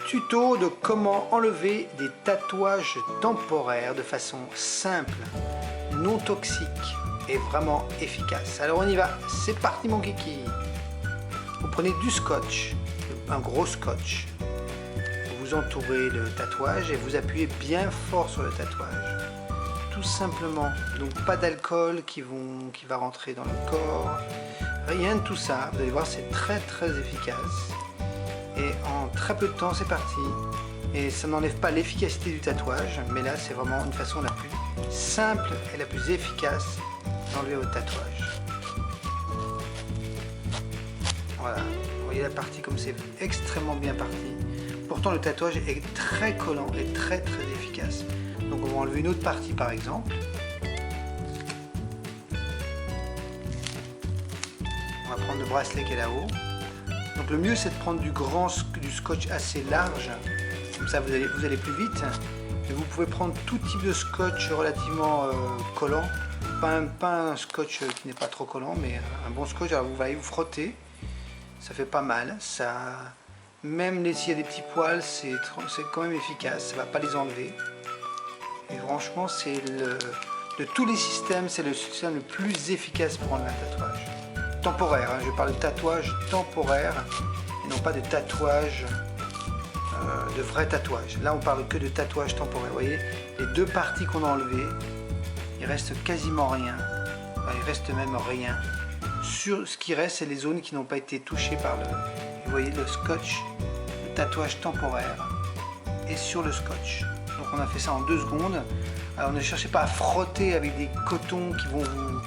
Tuto de comment enlever des tatouages temporaires de façon simple, non toxique et vraiment efficace. Alors on y va, c'est parti mon kiki. Vous prenez du scotch, un gros scotch. Vous entourez le tatouage et vous appuyez bien fort sur le tatouage. Tout simplement, donc pas d'alcool qui va rentrer dans le corps, rien de tout ça. Vous allez voir, c'est très efficace. Et en très peu de temps, c'est parti. Et ça n'enlève pas l'efficacité du tatouage, mais là, c'est vraiment une façon la plus simple et la plus efficace d'enlever votre tatouage. Voilà, vous voyez la partie comme c'est extrêmement bien parti. Pourtant, le tatouage est très collant et très efficace. Donc, on va enlever une autre partie, par exemple. On va prendre le bracelet qui est là-haut. Donc le mieux c'est de prendre du scotch assez large, comme ça vous allez plus vite. Mais vous pouvez prendre tout type de scotch relativement collant, pas un scotch qui n'est pas trop collant, mais un bon scotch. Alors vous allez vous frotter, ça fait pas mal, ça, même s'il y a des petits poils, c'est quand même efficace, ça va pas les enlever. Et franchement c'est de tous les systèmes, c'est le système le plus efficace pour enlever un tatouage. Temporaire, hein, je parle de tatouage temporaire et non pas de tatouage, de vrai tatouage. Là on parle que de tatouage temporaire. Vous voyez, les deux parties qu'on a enlevées, il reste quasiment rien, enfin, il reste même rien. Sur ce qui reste, c'est les zones qui n'ont pas été touchées par vous voyez le scotch, le tatouage temporaire est sur le scotch. Donc on a fait ça en 2 secondes. Alors ne cherchez pas à frotter avec des cotons qui vont vous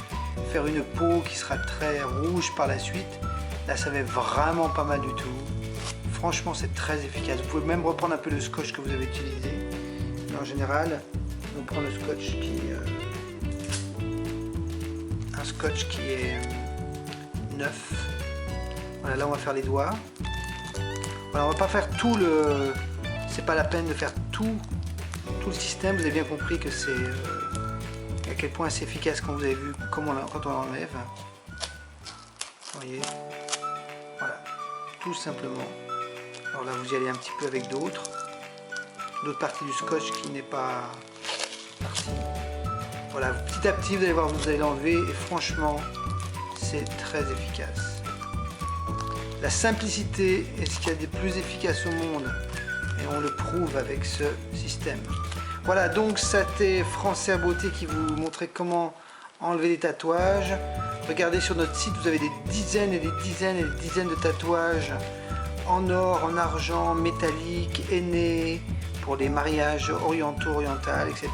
faire une peau qui sera très rouge par la suite. Là ça va vraiment pas mal du tout. Franchement c'est très efficace. Vous pouvez même reprendre un peu le scotch que vous avez utilisé. Mais en général on prend le scotch qui est neuf. Voilà, là on va faire les doigts. Voilà, on va pas faire tout le... c'est pas la peine de faire tout le système. Vous avez bien compris que c'est à quel point c'est efficace quand vous avez vu quand on l'enlève. Vous voyez, voilà, tout simplement. Alors là vous y allez un petit peu avec d'autres parties du scotch qui n'est pas partie. Voilà, petit à petit vous allez voir, vous allez l'enlever et franchement c'est très efficace. La simplicité est ce qu'il y a de plus efficace au monde et on le prouve avec ce système. Voilà, donc c'était France Air Beauté qui vous montrait comment enlever des tatouages. Regardez sur notre site, vous avez des dizaines et des dizaines et des dizaines de tatouages en or, en argent, métallique, aîné, pour les mariages orientaux, orientales, etc.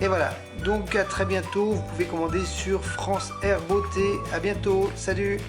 Et voilà, donc à très bientôt, vous pouvez commander sur France Air Beauté. À bientôt, salut!